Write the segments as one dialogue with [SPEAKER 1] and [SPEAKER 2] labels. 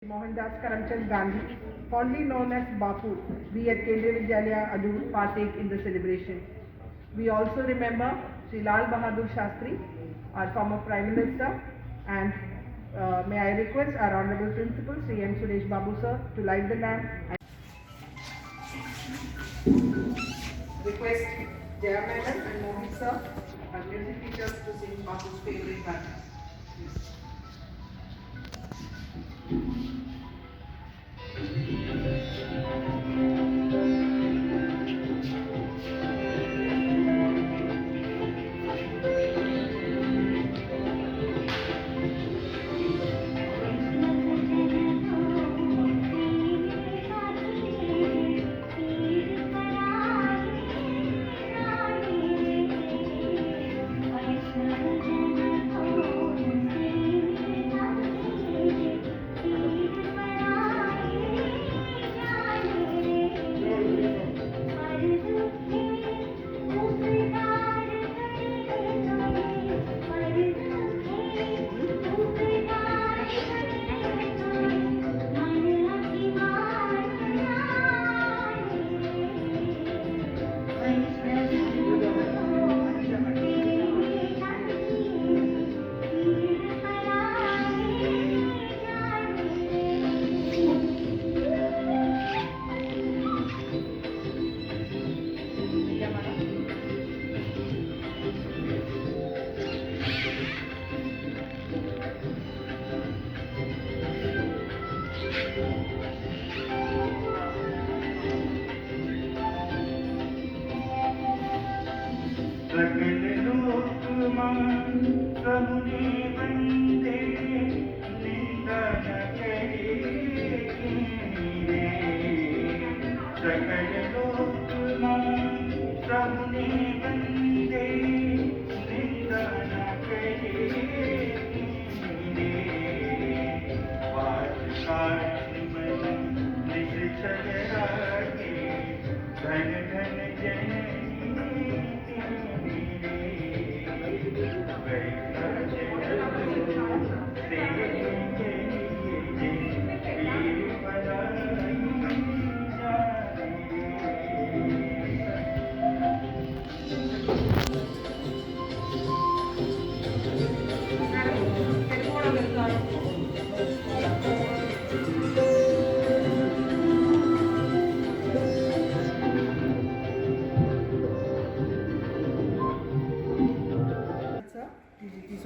[SPEAKER 1] Mohandas Karamchand Gandhi, fondly known as Bapu, we at Kendriya Vidyalaya Adur partake in the celebration. We also remember Sri Lal Bahadur Shastri, our former Prime Minister, and may I request our Honorable Principal, Sri M. Suresh Babu sir, to light the lamp and request Jaya Madam and Mohit sir, our music teachers, to sing Bapu's favorite Gandhi.
[SPEAKER 2] सकल लोकमान प्रभुनि वंदे निंदा न करे कीरे सकल लोकमान प्रभुनि वंदे निंदा न करे कीरे वाचकार मन निश्चल रागे धन धन जननी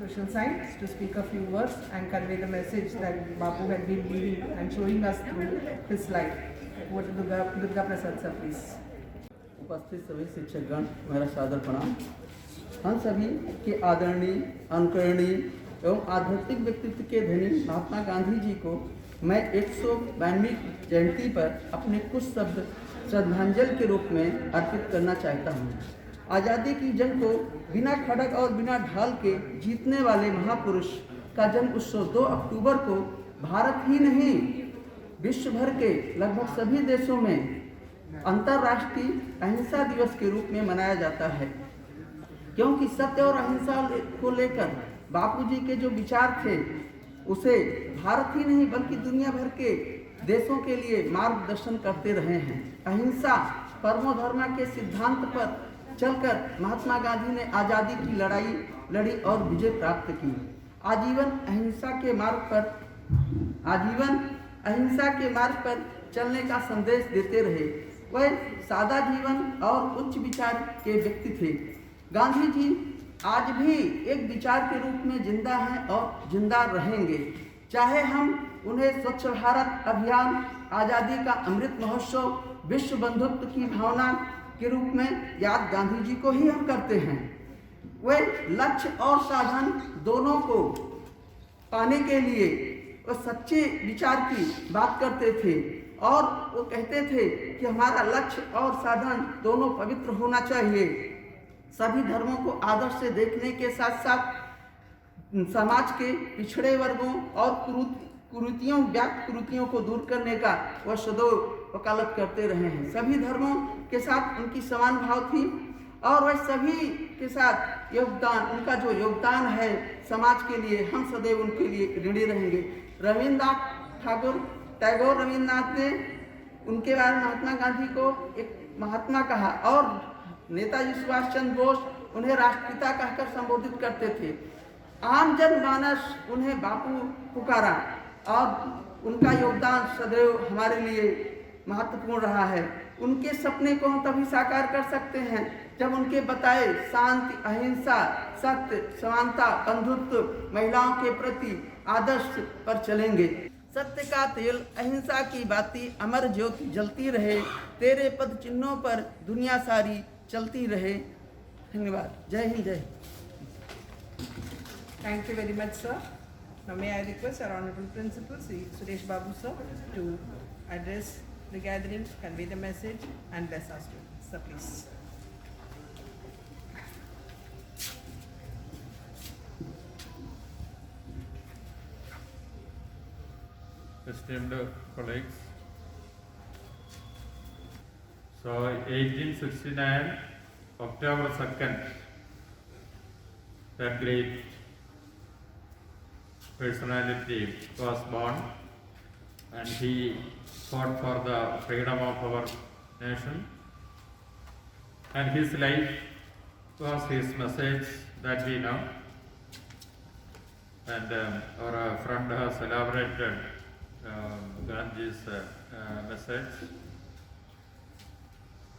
[SPEAKER 1] Social Science to speak a few words and convey the message that Bapu had been leading and showing us through his life. Over to Durga Prasad sir, please.
[SPEAKER 3] उपस्थित सभी शिक्षकगण, मेरा सादर प्रणाम। हम सभी के आदरणीय, अनुकरणीय एवं आध्यात्मिक व्यक्तित्व के धनी महात्मा गांधी जी को मैं 192वीं जयंती पर अपने कुछ शब्द श्रद्धांजलि के रूप में अर्पित करना चाहता हूँ। आज़ादी की जंग को बिना खड़ग और बिना ढाल के जीतने वाले महापुरुष का जन्म उत्सव 2 अक्टूबर को भारत ही नहीं विश्व भर के लगभग सभी देशों में अंतर्राष्ट्रीय अहिंसा दिवस के रूप में मनाया जाता है, क्योंकि सत्य और अहिंसा को लेकर बापूजी के जो विचार थे उसे भारत ही नहीं बल्कि दुनिया भर के देशों के लिए मार्गदर्शन करते रहे हैं। अहिंसा परमो धर्म के सिद्धांत पर चलकर महात्मा गांधी ने आज़ादी की लड़ाई लड़ी और विजय प्राप्त की। आजीवन अहिंसा के मार्ग पर चलने का संदेश देते रहे। वह सादा जीवन और उच्च विचार के व्यक्ति थे। गांधी जी आज भी एक विचार के रूप में जिंदा हैं और जिंदा रहेंगे। चाहे हम उन्हें स्वच्छ भारत अभियान, आज़ादी का अमृत महोत्सव, विश्व बंधुत्व की भावना के रूप में याद गांधी जी को ही हम करते हैं। वे लक्ष्य और साधन दोनों को पाने के लिए वो सच्चे विचार की बात करते थे और वो कहते थे कि हमारा लक्ष्य और साधन दोनों पवित्र होना चाहिए। सभी धर्मों को आदर से देखने के साथ साथ समाज के पिछड़े वर्गों और कुरीतियों को दूर करने का वह सदैव वकालत करते रहे हैं। सभी धर्मों के साथ उनकी समान भाव थी और वह सभी के साथ उनका जो योगदान है समाज के लिए, हम सदैव उनके लिए ऋणी रहेंगे। ठाकुर टैगोर रविन्द्रनाथ ने उनके बारे में महात्मा गांधी को एक महात्मा कहा और नेताजी सुभाष चंद्र बोस उन्हें राष्ट्रपिता कहकर संबोधित करते थे। आम जनमानस उन्हें बापू पुकारा और उनका योगदान सदैव हमारे लिए महत्वपूर्ण रहा है। उनके सपने को हम तभी साकार कर सकते हैं जब उनके बताए शांति, अहिंसा, सत्य, समानता, बंधुत्व, महिलाओं के प्रति आदर्श पर चलेंगे। सत्य का तेल, अहिंसा की बाती, अमर ज्योति जलती रहे, तेरे पद चिन्हों पर दुनिया सारी चलती रहे। धन्यवाद। जय हिंद। जय Hind.
[SPEAKER 1] Thank you very much, sir. Now may I request our Honorable Principal, Sri Suresh Babu, sir, to address the gathering, convey the message and bless our students. Sir, please.
[SPEAKER 4] Esteemed colleagues, so 1869, October 2nd, that great personality was born, and he fought for the freedom of our nation, and his life was his message that we know, and our friend has elaborated Gandhi's message,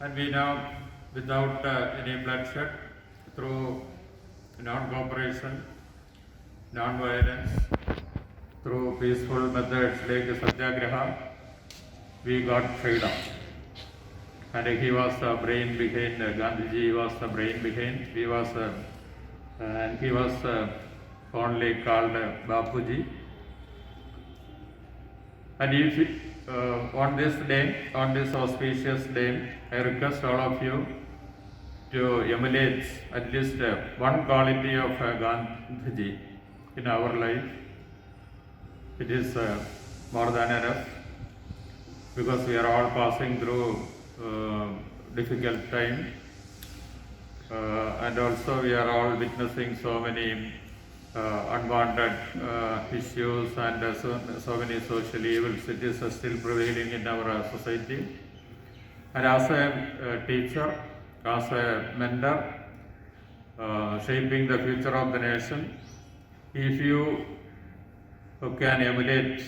[SPEAKER 4] and we know without any bloodshed, through non-cooperation, non-violence, through peaceful methods like Satyagraha, we got freedom. And he was the brain behind, Gandhiji was the brain behind, and he was fondly called Bapuji. And if on this day, on this auspicious day, I request all of you to emulate at least one quality of Gandhiji in our life. It is more than enough, because we are all passing through difficult time, and also we are all witnessing so many unwanted issues and so many social evils. It is still prevailing in our society. And as a teacher, as a mentor, shaping the future of the nation, if you can emulate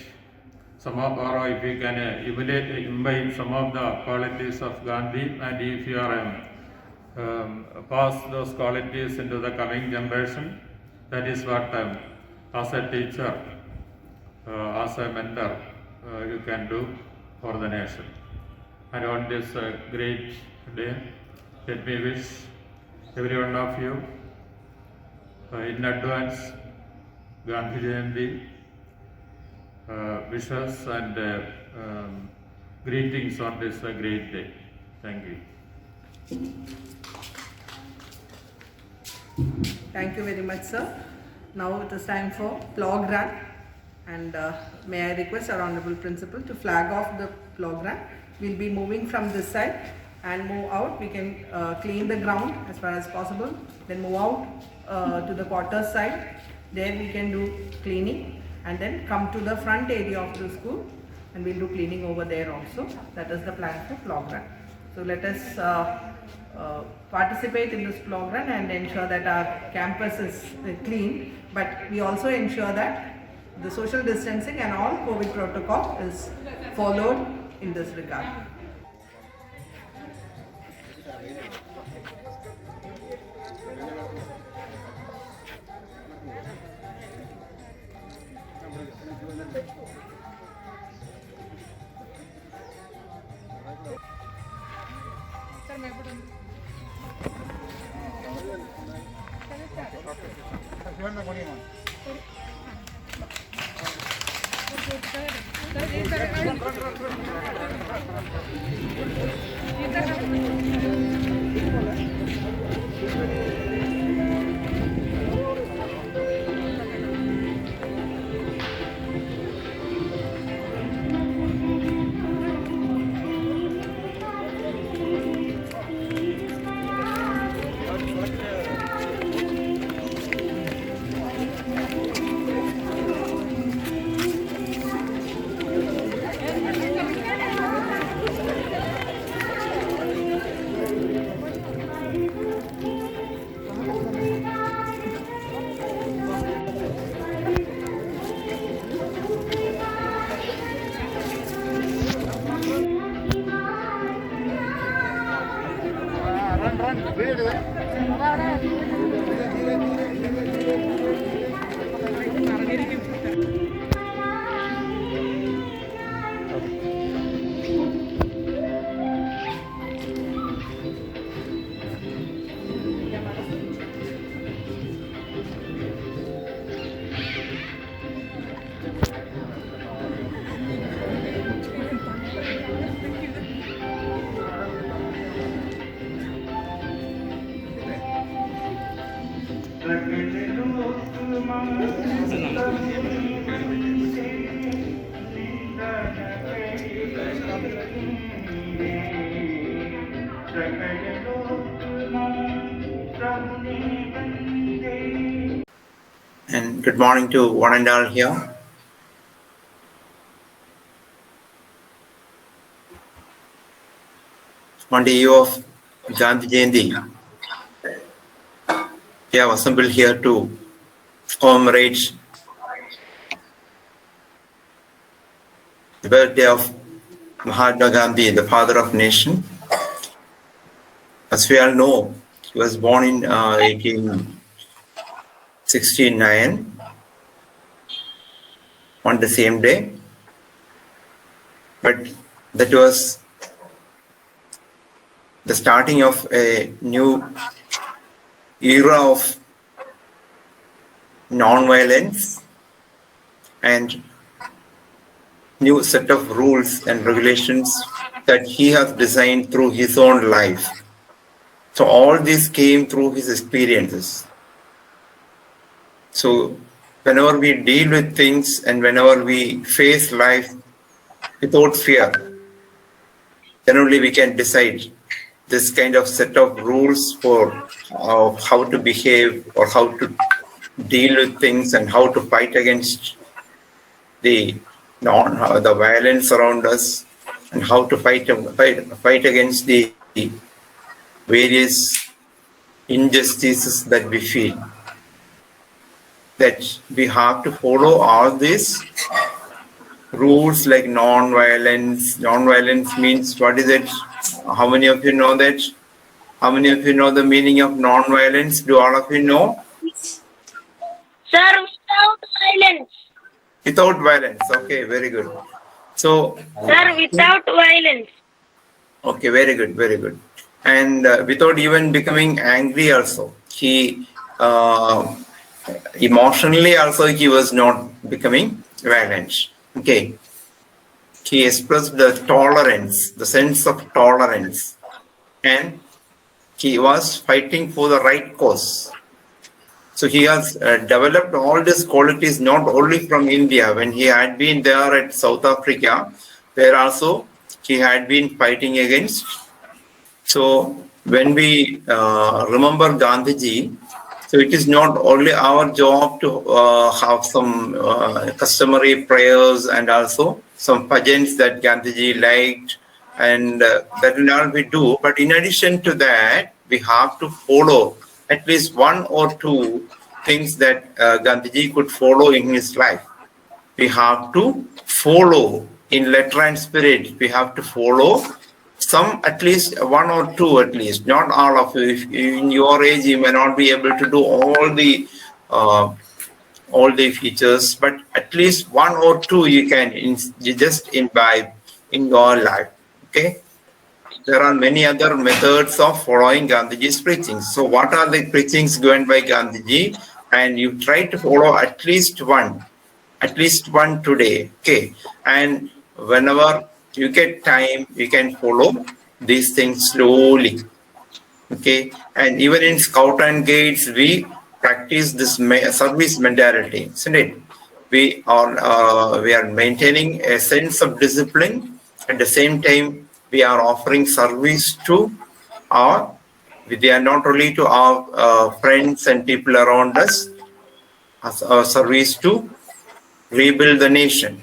[SPEAKER 4] some of, or if you can imbibe some of the qualities of Gandhi, and if you are pass those qualities into the coming generation, that is what as a teacher, as a mentor, you can do for the nation. And on this great day, let me wish every one of you in advance Gandhi Jayanti wishes and greetings on this great day. Thank you.
[SPEAKER 1] Thank you very much, sir. Now it is time for flag run, and may I request our Honorable Principal to flag off the flag run. We'll be moving from this side and move out. We can clean the ground as far as possible, then move out to the quarters side. There we can do cleaning, and then come to the front area of the school, and we'll do cleaning over there also. That is the plan for flag run. So let us participate in this flag run and ensure that our campus is clean, but we also ensure that the social distancing and all COVID protocol is followed in this regard.
[SPEAKER 5] And good morning to one and all here. On the eve of Gandhi Jayanti, we have assembled here to commemorate the birthday of Mahatma Gandhi, the father of nation. As we all know, he was born in 1869 on the same day, but that was the starting of a new era of non-violence and new set of rules and regulations that he has designed through his own life. So all this came through his experiences. So whenever we deal with things and whenever we face life without fear, then only we can decide this kind of set of rules for how to behave or how to deal with things and how to fight against the violence around us and how to fight against the various injustices that we feel. That we have to follow all these rules like non-violence. Non-violence means, what is it? How many of you know that? How many of you know the meaning of non-violence? Do all of you know?
[SPEAKER 6] Sir, without violence.
[SPEAKER 5] Without violence. Okay, very good. So,
[SPEAKER 6] Sir, without violence.
[SPEAKER 5] okay, very good, very good. And without even becoming angry also. He emotionally also he was not becoming violent. Okay. He expressed the tolerance, the sense of tolerance, and he was fighting for the right cause. So he has developed all these qualities not only from India. When he had been there at South Africa, where also he had been fighting against. So when we remember Gandhiji, so it is not only our job to have some customary prayers and also some bhajans that Gandhiji liked, and that will all we do. But in addition to that, we have to follow at least one or two things that Gandhiji could follow in his life. We have to follow in letter and spirit. We have to follow some, at least one or two, at least, not all of you. If in your age you may not be able to do all the features, but at least one or two you can you just imbibe in your life. Okay. There are many other methods of following Gandhiji's preachings. So what are the preachings given by Gandhiji? And you try to follow at least one today. Okay. And whenever you get time, you can follow these things slowly. Okay. And even in Scout and Guides, we practice this service mentality, isn't it? We are maintaining a sense of discipline. At the same time, we are offering service to they are not only to our friends and people around us, as a service to rebuild the nation.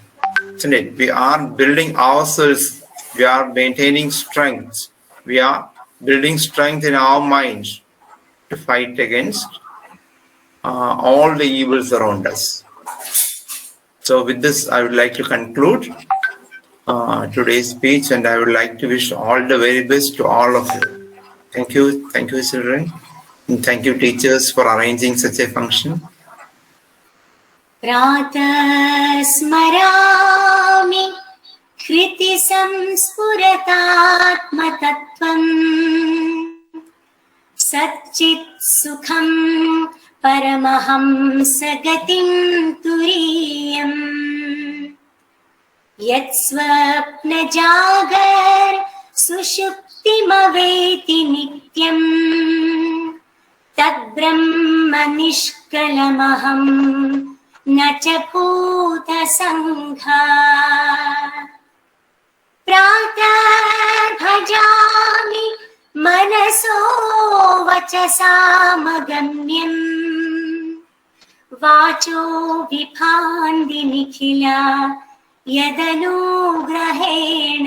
[SPEAKER 5] Isn't it? We are building ourselves. We are maintaining strength. We are building strength in our minds to fight against all the evils around us. So with this, I would like to conclude today's speech, and I would like to wish all the very best to all of you. Thank you, children. And thank you, teachers, for arranging such a function.
[SPEAKER 7] प्रातः स्मरामि कृति संस्फुरतात्मतत्त्वम् सच्चित् सुखं परमहंस गतिं तुरीयम् यत्स्वप्नजागर सुषुप्तिमवेति नित्यम् तद्ब्रह्म निष्कलमहं न च भूतसङ्घा प्रातः भजामि मनसो वचसामगम्यम् वाचो विभान्ति निखिला यदनुग्रहेण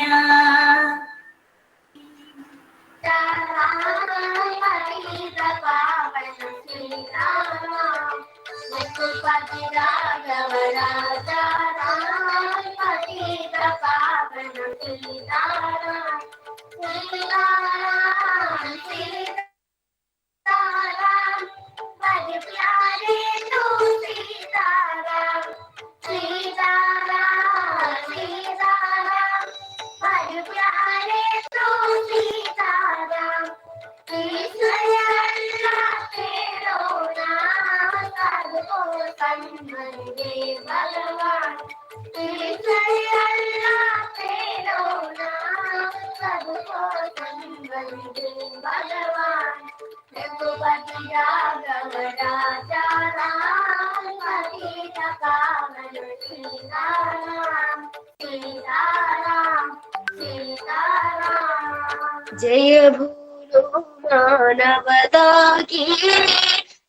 [SPEAKER 7] जय भोलो मानवता की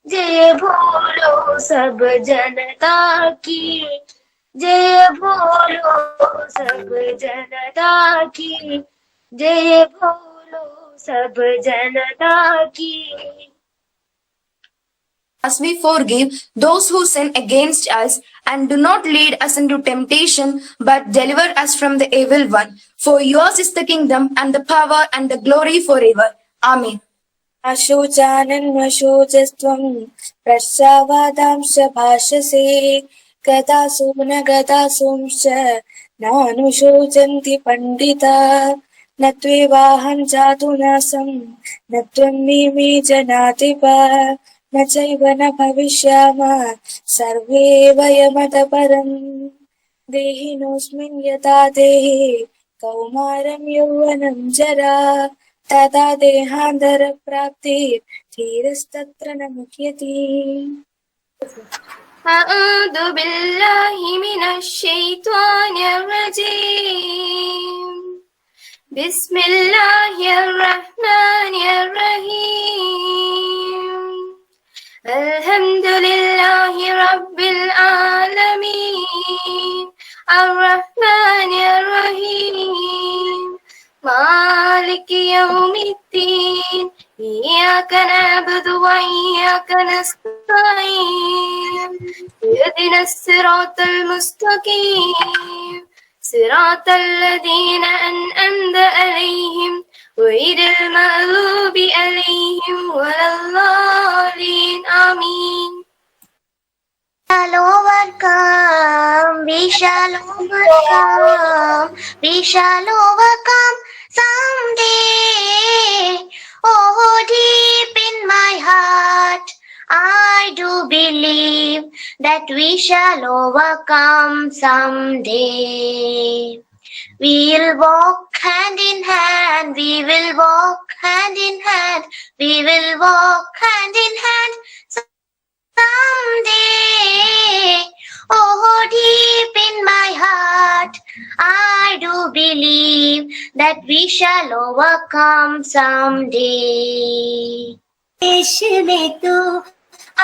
[SPEAKER 7] जय भोलो सब जनता की जय भोलो सब जनता की जय भोलो सब जनता की
[SPEAKER 8] As we forgive those who sin against us, and do not lead us into temptation, but deliver us from the evil one. For yours is the kingdom, and the power, and the glory forever. Amen.
[SPEAKER 9] अशोचानन्वशोचस्त्वं प्रस्रावादांश भाषसे गतासु न गतासुंश्च नानुशोचन्ति पण्डिता न त्वेवाहं जातुनासं न त्वं मे जनातिप न चैव न भविष्यामः सर्वे वयमतः परम् देहिनोऽस्मिन् यथा देहे कौमारं यौवनं जरा तदा देहान्तरप्राप्तिः धीरस्तत्र न मुह्यति
[SPEAKER 7] अऊज़ु बिल्लाहि मिनश शैतानिर रजीम बिस्मिल्लाहिर रहमानिर रहीम अल्हम्दुलिल्लाहि रब्बिल आलमीन अर्रहमानिर रहीम मालिकि यौमिद्दीन इय्याक नअबुदु व इय्याक नस्तईन इहदिनस सिरातल मुस्तकीम सिरातल लज़ीना अनअमत अलैहिम गैरिल मग़लूबि अलैहिम वलद्दालीन आमीन We shall overcome someday. Oh, deep in my heart, I do believe that we shall overcome someday. We'll walk hand in hand, we will walk hand in hand, we will walk hand in hand someday. Oh, deep in my heart, I do believe that we shall overcome someday. देश में तू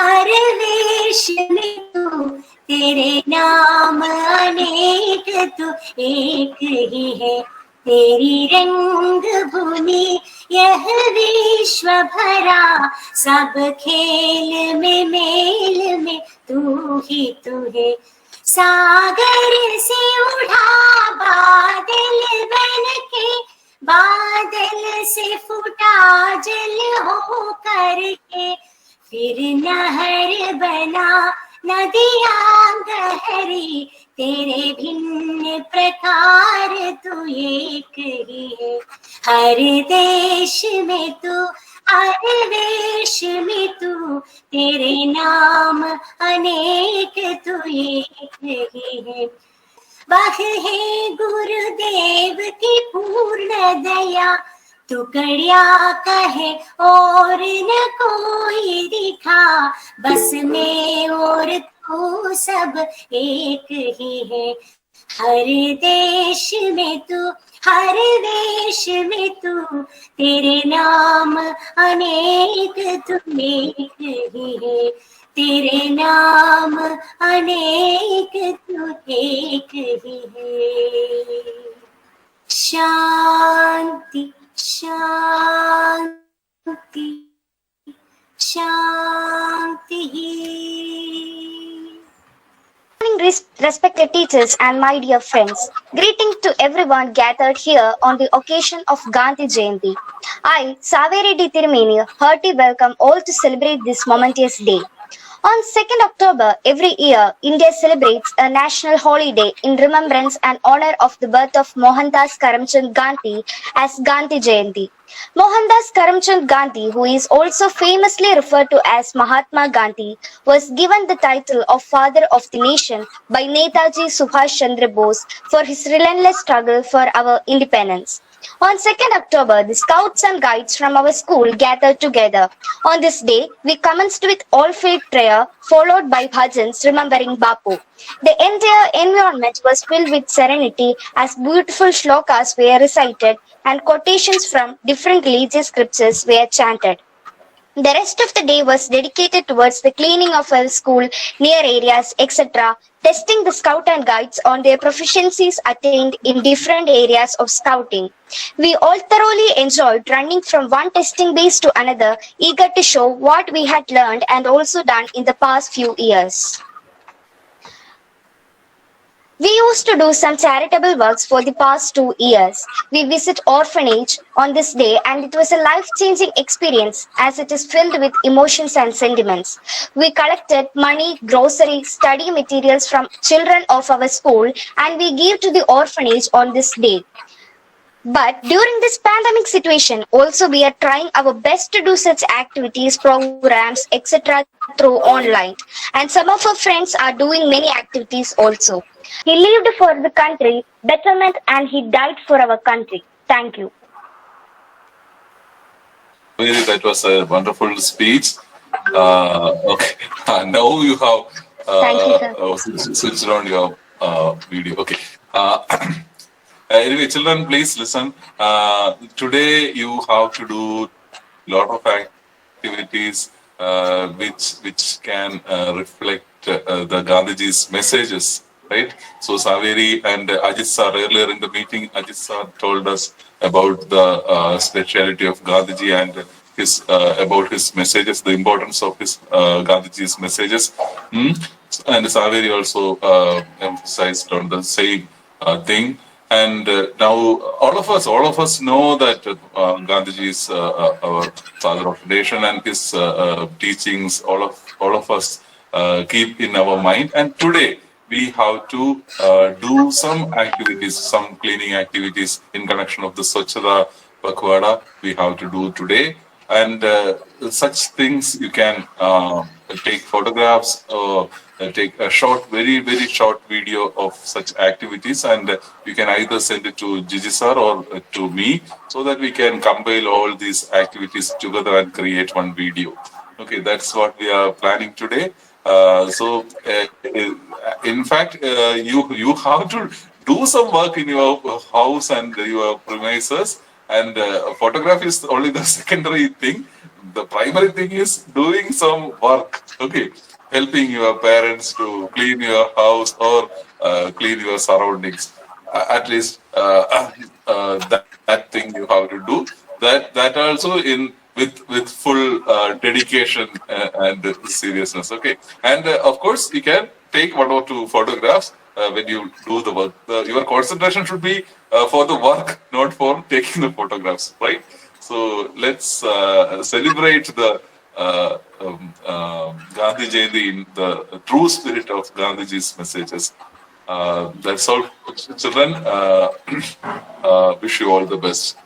[SPEAKER 7] अरवेश में तू तेरे नाम अनेक तू एक ही है तेरी रंग भूमि यह विश्व भरा सब खेल में मेल में तू ही तू है सागर से उठा बादल बन के बादल से फूटा जल हो करके फिर नहर बना नदियां गहरी तेरे भिन्न प्रकार तू एक ही है हर देश में तू हर वेश में तू तेरे नाम अनेक तू एक ही है वह है गुरुदेव की पूर्ण दया टुकड़िया कहे और न कोई दिखा बस में और तू सब एक ही है हर देश में तू हर वेश में तू तेरे नाम अनेक तू एक ही है तेरे नाम अनेक तू एक ही है शांति शांति शांति
[SPEAKER 8] Respected teachers and my dear friends, greeting to everyone gathered here on the occasion of Gandhi Jayanti. I, Saveri D. Tirumeni, hearty welcome all to celebrate this momentous day. On 2nd October every year, India celebrates a national holiday in remembrance and honor of the birth of Mohandas Karamchand Gandhi as Gandhi Jayanti. Mohandas Karamchand Gandhi, who is also famously referred to as Mahatma Gandhi, was given the title of Father of the Nation by Netaji Subhash Chandra Bose for his relentless struggle for our independence. On 2nd October, the scouts and guides from our school gathered together. On this day, we commenced with all-faith prayer, followed by bhajans remembering Bapu. The entire environment was filled with serenity as beautiful shlokas were recited and quotations from different religious scriptures were chanted. The rest of the day was dedicated towards the cleaning of our school, near areas, etc., testing the scout and guides on their proficiencies attained in different areas of scouting. We all thoroughly enjoyed running from one testing base to another, eager to show what we had learned and also done in the past few years. We used to do some charitable works for the past 2 years. We visit orphanage on this day and it was a life-changing experience as it is filled with emotions and sentiments. We collected money, groceries, study materials from children of our school and we gave to the orphanage on this day. But during this pandemic situation, also we are trying our best to do such activities, programs, etc. through online. And some of our friends are doing many activities also. He lived for the country, betterment, and he died for our country. Thank you.
[SPEAKER 10] That was a wonderful speech. Okay, now you have
[SPEAKER 8] Thank you, sir.
[SPEAKER 10] switched on your video. Okay. Anyway, children, please listen. Today you have to do a lot of activities which can reflect the Gandhiji's messages. Right? So Saveri and Ajit sir earlier in the meeting, Ajit sir told us about the speciality of Gandhiji and his about his messages, the importance of his Gandhiji's messages. And Saveri also emphasized on the same thing. And now all of us know that Gandhiji is our father of the nation, and his teachings, all of us keep in our mind. And today we have to do some activities, some cleaning activities in connection of the Swachhata Pakhwada we have to do today. And such things you can take photographs or take a short, very, very short video of such activities, and you can either send it to Gigi sir or to me, so that we can compile all these activities together and create one video. Okay, that's what we are planning today. In fact, you have to do some work in your house and your premises, and photography is only the secondary thing. The primary thing is doing some work. Okay, helping your parents to clean your house or clean your surroundings. At least that thing you have to do. That also with full dedication and seriousness. Okay, and of course you can take 1 or 2 photographs when you do the work. Your concentration should be for the work, not for taking the photographs, right? So let's celebrate the Gandhi Jayanti in the true spirit of Gandhiji's messages. That's all, children. Wish you all the best.